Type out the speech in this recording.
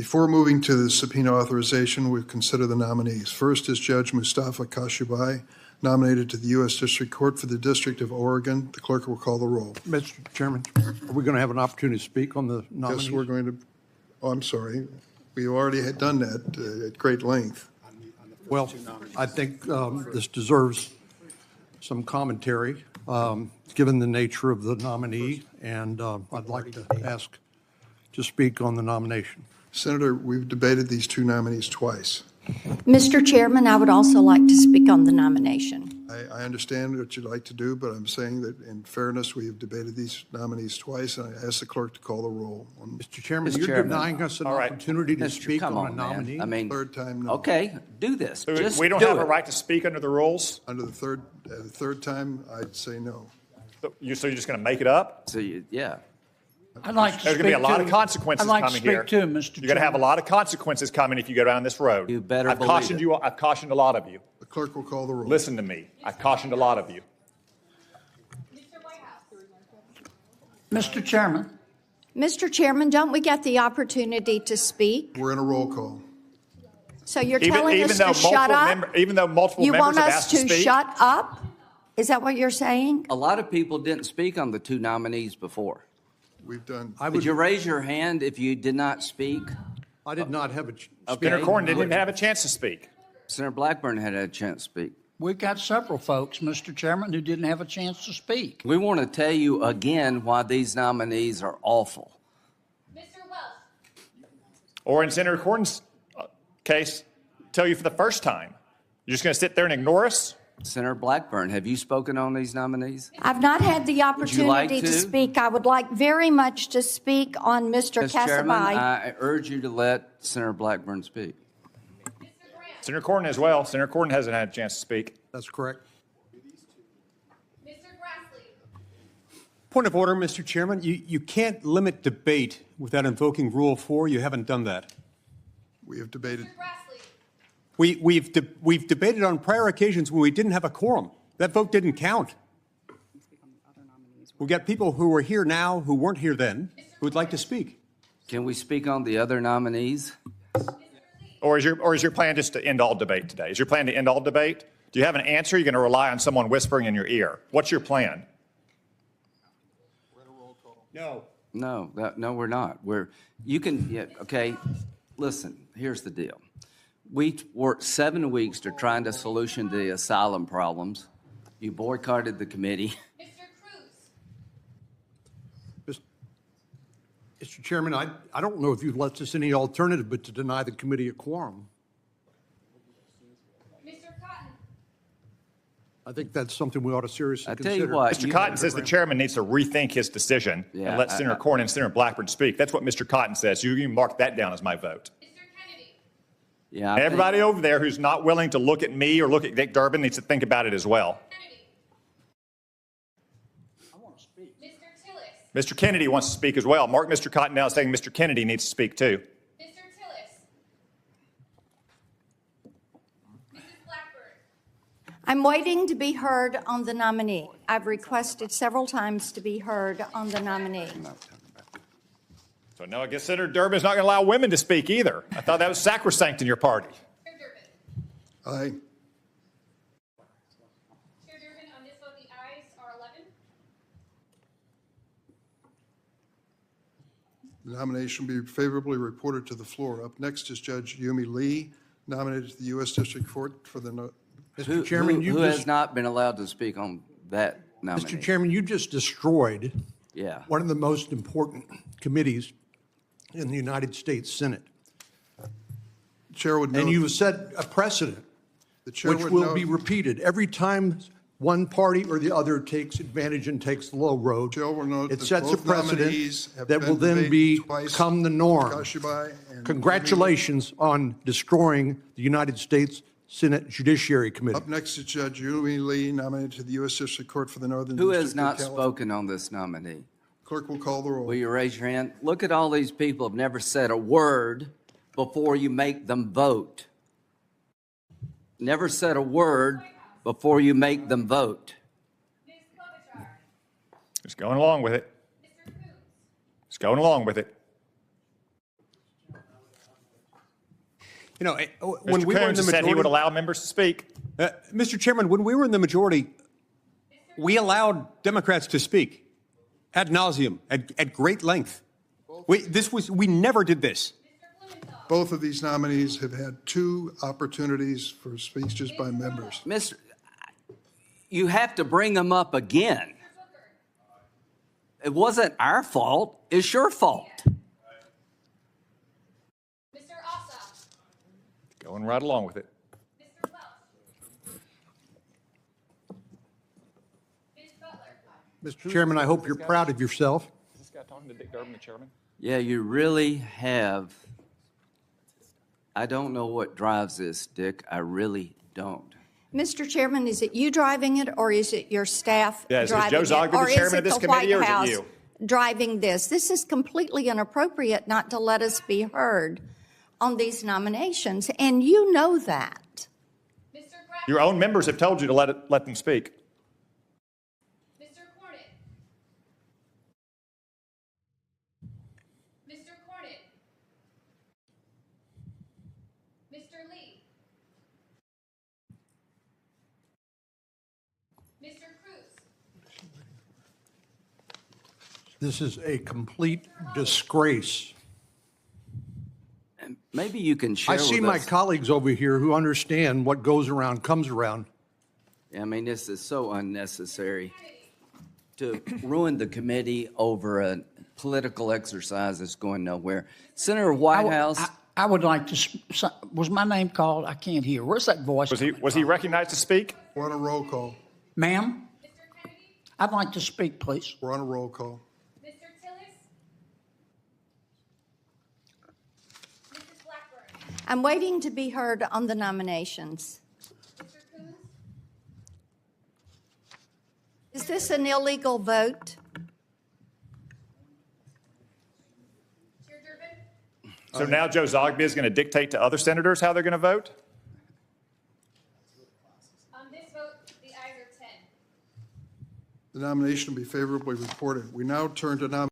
Before moving to the subpoena authorization, we'll consider the nominees. First is Judge Mustafa Kashubai, nominated to the U.S. District Court for the District of Oregon. The clerk will call the roll. Mr. Chairman, are we going to have an opportunity to speak on the nominees? Yes, we're going to, I'm sorry. We already had done that at great length. Well, I think this deserves some commentary, given the nature of the nominee, and I'd like to ask to speak on the nomination. Senator, we've debated these two nominees twice. Mr. Chairman, I would also like to speak on the nomination. I understand what you'd like to do, but I'm saying that in fairness, we have debated these nominees twice, and I ask the clerk to call the roll. Mr. Chairman, you're denying us an opportunity to speak on a nominee? Man. I mean, Third time, no. okay, do this. So Just we don't do have it. a right to speak under the rules? Under the third time, I'd say no. So you're just going to make it up? So yeah. I'd like to There's going to be a lot of consequences I'd like coming to here. speak too, Mr. You're going to have a lot of consequences coming if you go down this road. You better I've believe cautioned it. you. I've cautioned a lot of you. The clerk will call the roll. Listen to me. I've cautioned a lot of you. Mr. Chairman, Mr. Chairman, don't we get the opportunity to speak? We're in a roll call. So you're telling us to shut up? Even though multiple You members want have us asked to to speak. shut up? Is that what you're saying? A lot of people didn't speak on the two nominees before. We've done. Did you raise your hand if you did not speak? I did not have a Senator Okay. Cornyn didn't even have a chance to speak. Senator Blackburn had a chance to speak. we've got several folks, Mr. Chairman, who didn't have a chance to speak. We want to tell you again why these nominees are awful. Mr. Welch. Or in Senator Cornyn's case, tell you for the first time. You're just going to sit there and ignore us? Senator Blackburn, have you spoken on these nominees? I've not had the like opportunity to to? speak. I would like very much to speak on Mr. Mr. Chairman, Kassabai. I urge you to let Senator Blackburn speak. Mr. Grant. Senator Cornyn as well. Senator Cornyn hasn't had a chance to speak. That's correct. Mr. Grassley. Point of order, Mr. Chairman. You can't limit debate without invoking Rule 4. You haven't done that. We have debated. Mr. Grassley. We've debated on prior occasions when we didn't have a quorum. That vote didn't count. We've got people who are here now who weren't here then who would like to speak. Can we speak on the other nominees? Or is your plan just to end all debate today? Is your plan to end all debate? Do you have an answer? You're going to rely on someone whispering in your ear. What's your plan? No. No, we're not. Okay, listen, here's the deal. We worked 7 weeks to try to solution the asylum problems. You boycotted the committee. Mr. Cruz. Mr. Chairman, I don't know if you've left us any alternative but to deny the committee a quorum. Mr. Cotton. I think that's something we ought to seriously I tell consider. you what, Mr. Cotton says the chairman needs to rethink his decision Yeah, and let Senator Cornyn and Senator Blackburn speak. That's what Mr. Cotton says. You can mark that down as my vote. Mr. Kennedy. Yeah, And everybody over there who's not willing to look at me or look at Dick Durbin needs to think about it as well. Kennedy. I want to speak. Mr. Tillis. Mr. Kennedy wants to speak as well. Mark Mr. Cotton down saying Mr. Kennedy needs to speak too. Mr. Tillis. Mrs. Blackburn. I'm waiting to be heard on the nominee. I've requested several times to be heard on the nominee. So no, I guess Senator Durbin is not going to allow women to speak either. I thought that was sacrosanct in your party. Chair Durbin. Aye. Chair Durbin, on this vote, the ayes are 11. The nomination will be favorably reported to the floor. Up next is Judge Yumi Lee, nominated to the U.S. District Court for the. Mr. Chairman, who has not been allowed to speak on that nominee? Mr. Chairman, you just destroyed Yeah. one of the most important committees in the United States Senate. Chair would note. And you set a precedent, The chair which would will note- be repeated every time one party or the other takes advantage and takes the low road. Chair will note It that sets a both nominees precedent have that been will then debated twice. become the norm. Kashubai and Congratulations on destroying the United States Senate Judiciary Committee. Up next is Judge Yumi Lee, nominated to the U.S. District Court for the Northern Who District has of not California. spoken on this nominee? Clerk will call the roll. Will you raise your hand? Look at all these people who have never said a word before you make them vote. Never said a word before you make them vote. Ms. Klobuchar. Just going along with it. Mr. Coons. Just going along with it. You know, when Mr. we were in Coons the said he would majority, allow members to speak. Mr. Chairman, when we were in the majority, we allowed Democrats to speak ad nauseum, at great length. We never did this. Both of these nominees have had 2 opportunities for speeches by members. Mr., you have to bring them up again. It wasn't our fault, it's your fault. Mr. Ossoff. Going right along with it. Mr. Welch. Ms. Butler. Mr. Chairman, I hope you're proud of yourself. Is this guy talking to Dick Durbin, the chairman? Yeah, you really have. I don't know what drives this, Dick. I really don't. Mr. Chairman, is it you driving it, or is it your staff Yeah, is driving Joe it? Zogby the Or is chairman of it this the committee, or White is it House you? driving this? This is completely inappropriate not to let us be heard on these nominations, and you know that. Mr. Graff. Your own members have told you to let them speak. Mr. Cornyn. Mr. Cornyn. Mr. Lee. Mr. Cruz. This is a complete disgrace. And maybe you can share I with see my us. colleagues over here who understand what goes around comes around. I mean, this is so unnecessary to ruin the committee over a political exercise that's going nowhere. Senator Whitehouse, I would like to, was my name called? I can't hear. Where's that voice? Was he recognized to speak? We're on a roll call. Ma'am, Mr. Kennedy. I'd like to speak, please. We're on a roll call. Mr. Tillis. Mrs. Blackburn. I'm waiting to be heard on the nominations. Mr. Coons. Is this an illegal vote? Chair Durbin. So now Joe Zogby is going to dictate to other senators how they're going to vote? On this vote, the ayes are 10. The nomination will be favorably reported. We now turn to nominations